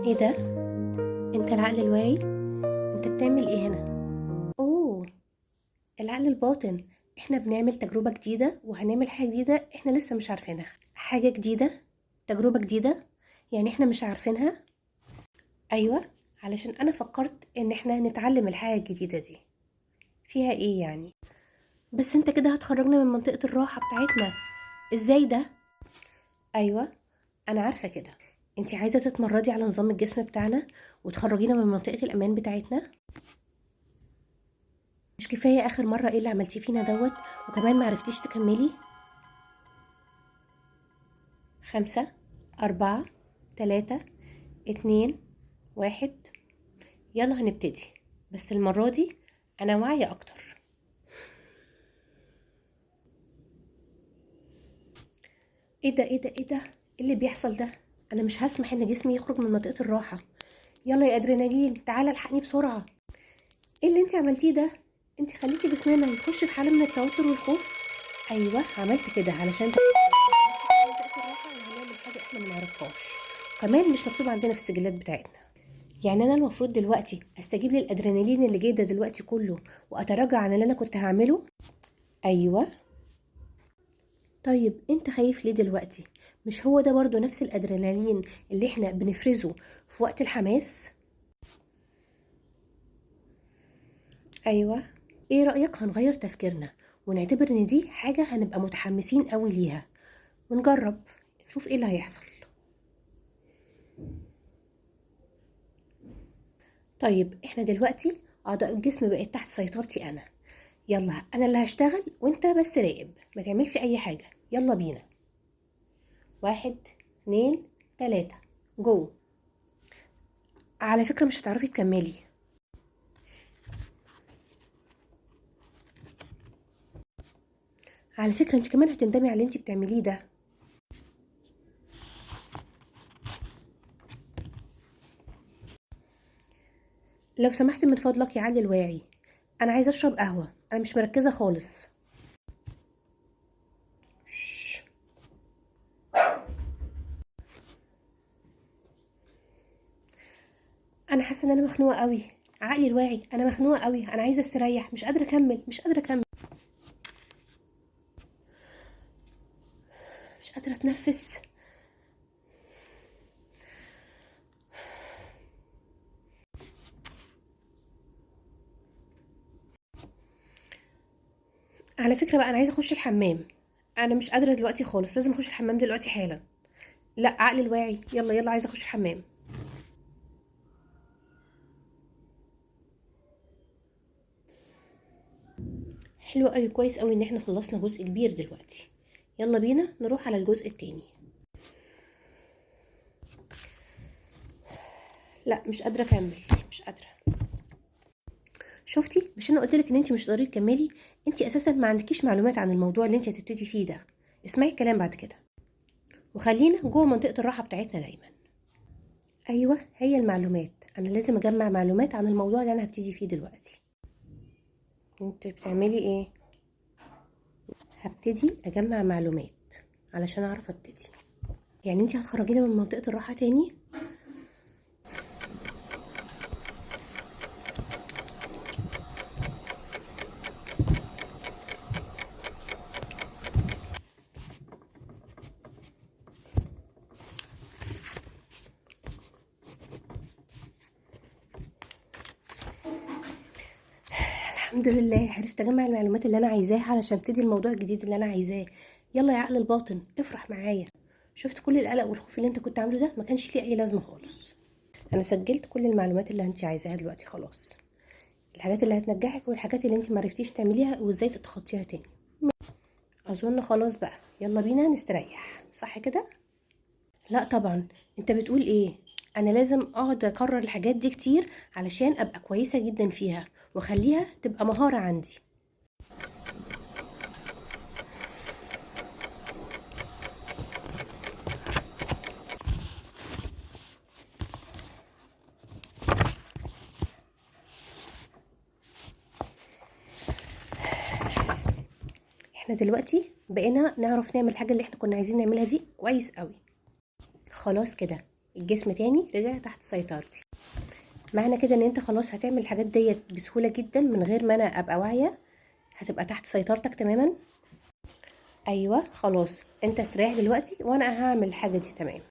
ايه ده؟ انت العقل الواعي؟ انت بتعمل ايه هنا؟ اوه، العقل الباطن. احنا بنعمل تجربة جديدة وهنعمل حاجة جديدة احنا لسه مش عارفينها. حاجة جديدة، تجربة جديدة، يعني احنا مش عارفينها. ايوه، علشان انا فكرت ان احنا نتعلم الحاجة الجديدة دي. فيها ايه يعني؟ بس انت كده هتخرجنا من منطقة الراحة بتاعتنا. ازاي ده؟ ايوه، انا عارفة كده. انتي عايزة تتمردي على نظام الجسم بتاعنا وتخرجينا من منطقة الامان بتاعتنا؟ مش كفاية آخر مرة ايه اللي عملتيه فينا دوت، وكمان معرفتيش تكملي؟ 5 4 3 2 1. يلا هنبتدي، بس المرة دي أنا واعية أكتر. ايه ده ايه ده ايه ده؟ ايه اللي بيحصل ده؟ أنا مش هسمح إن جسمي يخرج من منطقة الراحة. يلا يا أدرينالين، تعالى الحقني بسرعة. ايه اللي انت عملتيه ده؟ انت خليتي جسمنا يخش في حالة من التوتر والخوف. ايوه، عملت كده علشان وهنعمل حاجة احنا ما نعرفهاش، كمان مش مكتوب عندنا في السجلات بتاعتنا. يعني انا المفروض دلوقتي استجيب للادرينالين اللي جاي ده دلوقتي كله واتراجع عن اللي انا كنت هعمله؟ ايوه. طيب انت خايف ليه دلوقتي؟ مش هو ده برضو نفس الادرينالين اللي احنا بنفرزه في وقت الحماس؟ ايوه. ايه رأيك هنغير تفكيرنا ونعتبر ان دي حاجة هنبقى متحمسين قوي ليها، ونجرب نشوف ايه اللي هيحصل. طيب احنا دلوقتي اعضاء الجسم بقت تحت سيطرتي انا. يلا انا اللي هشتغل وانت بس راقب، ما تعملش اي حاجة. يلا بينا. 1 2 3 جو. على فكرة مش هتعرفي تكملي. على فكرة انت كمان هتندمي على اللي انت بتعمليه ده. لو سمحت من فضلك يا علي الواعي، انا عايزة اشرب قهوة، انا مش مركزة خالص. شش. انا حاسة ان انا مخنوقة قوي. عقلي الواعي، انا مخنوقة قوي، انا عايزة استريح، مش قادرة اكمل، مش قادرة اكمل، مش قادرة اتنفس. على فكرة بقى انا عايزة اخش الحمام. انا مش قادرة دلوقتي خالص، لازم اخش الحمام دلوقتي حالا. لا، عقلي الواعي، يلا يلا عايزة اخش الحمام. حلو قوي، كويس قوي ان احنا خلصنا جزء كبير دلوقتي. يلا بينا نروح على الجزء التاني. لا مش قادرة اكمل، مش قادرة. شفتي؟ مش انا قلتلك ان انت مش قادرة تكملي؟ انت اساسا ما عندكيش معلومات عن الموضوع اللي انت هتبتدي فيه ده. اسمعي الكلام بعد كده، وخلينا جوه منطقة الراحة بتاعتنا دايما. ايوه، هي المعلومات. انا لازم اجمع معلومات عن الموضوع اللي انا هبتدي فيه دلوقتي. انت بتعملي ايه؟ هبتدي اجمع معلومات علشان اعرف ابتدي. يعني انت هتخرجينا من منطقة الراحة تاني؟ الحمد لله، عرفت اجمع المعلومات اللي انا عايزاها علشان ابتدي الموضوع الجديد اللي انا عايزاه. يلا يا عقل الباطن، افرح معايا. شفت كل القلق والخوف اللي انت كنت عامله ده ما كانش ليه اي لازمه خالص. انا سجلت كل المعلومات اللي انت عايزاها دلوقتي خلاص. الحاجات اللي هتنجحك والحاجات اللي انت معرفتيش تعمليها وازاي تتخطيها تاني. اظن خلاص بقى، يلا بينا نستريح، صح كده؟ لا طبعا. انت بتقول ايه؟ انا لازم اقعد اكرر الحاجات دي كتير علشان ابقى كويسه جدا فيها واخليها تبقى مهاره عندي. احنا دلوقتي بقينا نعرف نعمل الحاجة اللي احنا كنا عايزين نعملها دي كويس قوي. خلاص كده، الجسم تاني رجع تحت سيطرتي. معنى كده ان انت خلاص هتعمل الحاجات ديت بسهولة جدا من غير ما انا ابقى واعية، هتبقى تحت سيطرتك تماما. ايوه خلاص، انت استريح دلوقتي وانا هعمل الحاجة دي. تمام.